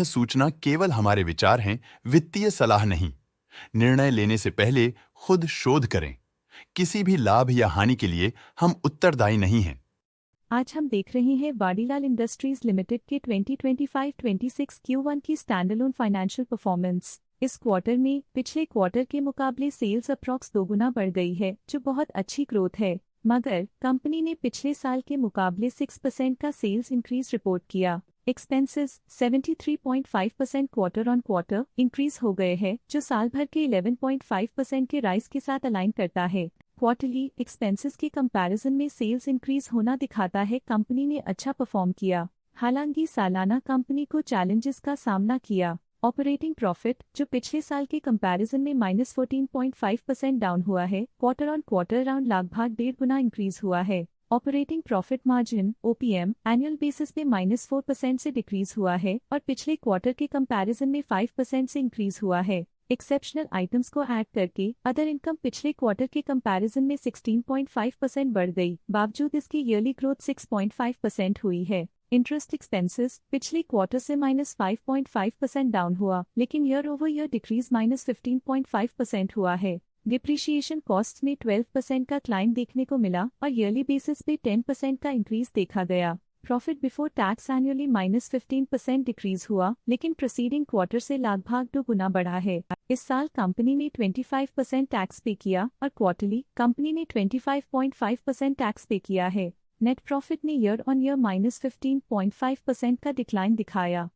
सूचना केवल हमारे विचार हैं, वित्तीय सलाह नहीं। निर्णय लेने से पहले खुद शोध करें। किसी भी लाभ या हानि के लिए हम उत्तरदायी नहीं हैं। आज हम देख रहे हैं वाडीलाल इंडस्ट्रीज लिमिटेड के 2025-26 Q1 की स्टैंडअलोन फाइनेंशियल परफॉर्मेंस। इस क्वार्टर में पिछले क्वार्टर के मुकाबले सेल्स अप्रॉक्स 2 गुना बढ़ गई है, जो बहुत अच्छी ग्रोथ है। मगर कंपनी ने पिछले साल के मुकाबले 6% का सेल्स इंक्रीज रिपोर्ट किया। Expenses 73.5% quarter on quarter increase हो गए हैं, जो साल भर के 11.5% के राइज के साथ अलाइन करता है। क्वार्टरली एक्सपेंसेस के कंपैरिजन में सेल्स इंक्रीज होना दिखाता है कंपनी ने अच्छा परफॉर्म किया। हालांकि सालाना कंपनी को चैलेंजेस का सामना किया। ऑपरेटिंग प्रॉफिट, जो पिछले साल के कंपैरिजन में -14.5% डाउन हुआ है, क्वार्टर ऑन क्वार्टर अराउंड लगभग 1.5 गुना इंक्रीज हुआ है। Operating profit margin (OPM) annual basis पे -4% से डिक्रीज हुआ है और पिछले क्वार्टर के कंपैरिजन में 5% से इंक्रीज हुआ है। एक्सेप्शनल आइटम्स को ऐड करके अदर इनकम पिछले क्वार्टर के कंपैरिजन में 16.5% बढ़ गई, बावजूद इसकी ईयरली ग्रोथ 6.5% हुई है। इंटरेस्ट एक्सपेंसेस पिछले क्वार्टर से -5.5% डाउन हुआ, लेकिन ईयर ओवर ईयर डिक्रीज -15.5% हुआ है। डिप्रिशिएशन कॉस्ट में 12% का क्लाइम देखने को मिला और ईयरली बेसिस पे 10% का इंक्रीज देखा गया। Profit before tax annually -15% decrease हुआ, लेकिन प्रीसीडिंग क्वार्टर से लगभग 2 गुना बढ़ा है। इस साल कंपनी ने 25% टैक्स पे किया और क्वार्टरली कंपनी ने 25.5% टैक्स पे किया है। नेट प्रॉफिट ने ईयर ऑन ईयर -15.5% का डिक्लाइन दिखाया,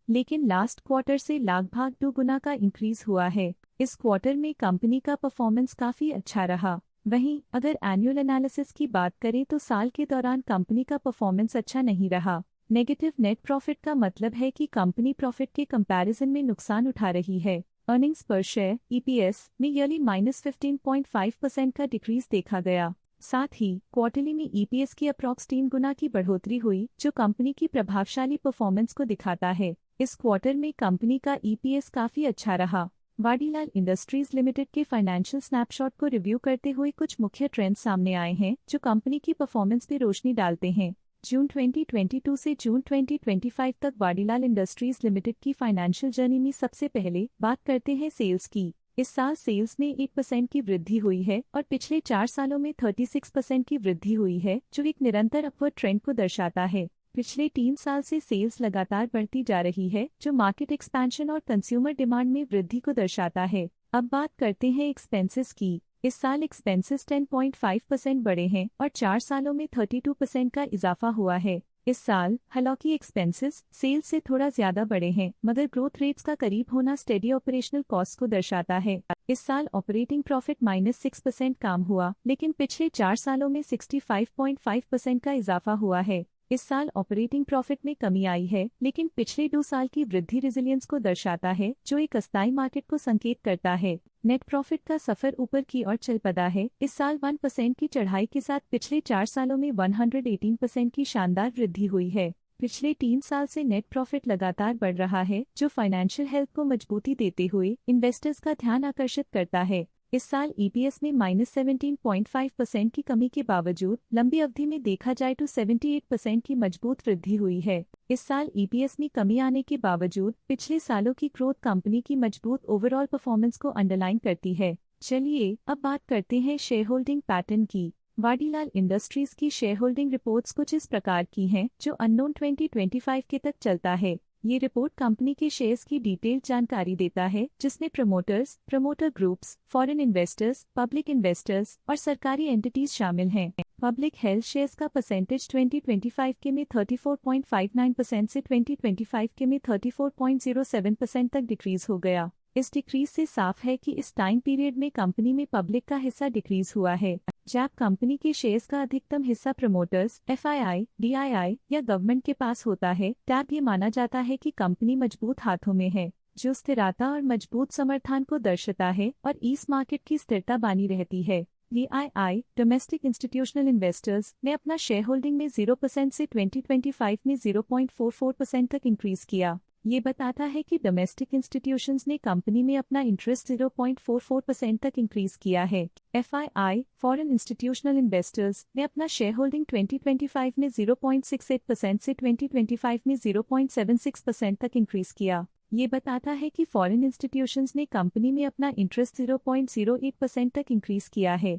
लेकिन लास्ट क्वार्टर से लगभग 2 गुना का इंक्रीज हुआ है। इस क्वार्टर में कंपनी का परफॉर्मेंस काफी अच्छा रहा। वहीं अगर एनुअल एनालिसिस की बात करें तो साल के दौरान कंपनी का परफॉर्मेंस अच्छा नहीं रहा। नेगेटिव नेट प्रॉफिट का मतलब है कि कंपनी प्रॉफिट के कंपैरिजन में नुकसान उठा रही है। अर्निंग्स पर शेयर (EPS) में ईयरली -15.5% का डिक्रीज देखा गया। साथ ही क्वार्टरली में EPS की अप्रॉक्स 3 गुना की बढ़ोतरी हुई, जो कंपनी की प्रभावशाली परफॉर्मेंस को दिखाता है। इस क्वार्टर में कंपनी का EPS काफी अच्छा रहा। वाडीलाल इंडस्ट्रीज लिमिटेड के फाइनेंशियल स्नैपशॉट को रिव्यू करते हुए कुछ मुख्य ट्रेंड्स सामने आए हैं, जो कंपनी की परफॉर्मेंस पे रोशनी डालते हैं। जून 2022 से जून 2025 तक वाडीलाल इंडस्ट्रीज लिमिटेड की फाइनेंशियल जर्नी में सबसे पहले बात करते हैं सेल्स की। इस साल सेल्स में 8% की वृद्धि हुई है और पिछले 4 सालों में 36% की वृद्धि हुई है, जो एक निरंतर अपवर्ड ट्रेंड को दर्शाता है। पिछले 3 साल से सेल्स लगातार बढ़ती जा रही है, जो मार्केट एक्सपेंशन और कंज्यूमर डिमांड में वृद्धि को दर्शाता है। अब बात करते हैं एक्सपेंसेस की। इस साल एक्सपेंसेस 10.5% बढ़े हैं और 4 सालों में 32% का इजाफा हुआ है। इस साल हालांकि एक्सपेंसेस सेल्स से थोड़ा ज्यादा बढ़े हैं, मगर ग्रोथ रेट्स का करीब होना स्टेडी ऑपरेशनल कॉस्ट को दर्शाता है। इस साल ऑपरेटिंग प्रॉफिट -6% कम हुआ, लेकिन पिछले 4 सालों में 65.5% का इजाफा हुआ है। इस साल ऑपरेटिंग प्रॉफिट में कमी आई है, लेकिन पिछले 2 साल की वृद्धि रेजिलियंस को दर्शाता है, जो एक अस्थायी मार्केट को संकेत करता है। नेट प्रॉफिट का सफर ऊपर की ओर चल पड़ा है। इस साल 1% की चढ़ाई के साथ पिछले 4 सालों में 118% की शानदार वृद्धि हुई है। पिछले 3 साल से नेट प्रॉफिट लगातार बढ़ रहा है, जो फाइनेंशियल हेल्थ को मजबूती देते हुए इन्वेस्टर्स का ध्यान आकर्षित करता है। इस साल EPS में -17.5% की कमी के बावजूद लंबी अवधि में देखा जाए तो 78% की मजबूत वृद्धि हुई है। इस साल EPS में कमी आने के बावजूद पिछले सालों की ग्रोथ कंपनी की मजबूत ओवरऑल परफॉर्मेंस को अंडरलाइन करती है। चलिए अब बात करते हैं शेयर होल्डिंग पैटर्न की। वाडीलाल इंडस्ट्रीज की शेयर होल्डिंग रिपोर्ट्स कुछ इस प्रकार की हैं, जो अननोन 2025 के तक चलता है। ये रिपोर्ट कंपनी के शेयर्स की डिटेल्ड जानकारी देता है, जिसमें promoters, promoter groups, foreign investors, public investors और सरकारी एंटिटीज शामिल हैं। पब्लिक हेल्थ शेयर्स का परसेंटेज 2025 के में 34.59% से 2025 के में 34.07% तक डिक्रीज हो गया। इस डिक्रीज से साफ है कि इस टाइम पीरियड में कंपनी में पब्लिक का हिस्सा डिक्रीज हुआ है। जब कंपनी के शेयर्स का अधिकतम हिस्सा प्रमोटर्स, FII, DII या गवर्नमेंट के पास होता है, तब ये माना जाता है कि कंपनी मजबूत हाथों में है, जो स्थिरता और मजबूत समर्थन को दर्शाता है और इस मार्केट की स्थिरता बनी रहती है। DII, डोमेस्टिक इंस्टीट्यूशनल इन्वेस्टर्स, ने अपना शेयर होल्डिंग में 0% से 2025 में 0.44% तक इंक्रीज किया। ये बताता है कि डोमेस्टिक इंस्टीट्यूशंस ने कंपनी में अपना इंटरेस्ट 0.44% तक इंक्रीज किया है। FII, फॉरेन इंस्टीट्यूशनल इन्वेस्टर्स ने अपना शेयर होल्डिंग 2025 में 0.68% से 2025 में 0.76% तक इंक्रीज किया। ये बताता है कि फॉरेन इंस्टीट्यूशंस ने कंपनी में अपना इंटरेस्ट 0.08% तक इंक्रीज किया है।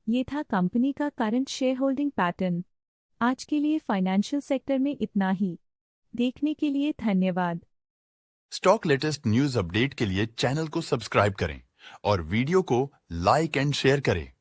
ये था कंपनी का करंट शेयर होल्डिंग पैटर्न। आज के लिए फाइनेंशियल सेक्टर में इतना ही। देखने के लिए धन्यवाद। स्टॉक लेटेस्ट न्यूज अपडेट के लिए चैनल को सब्सक्राइब करें और वीडियो को लाइक एंड शेयर करें।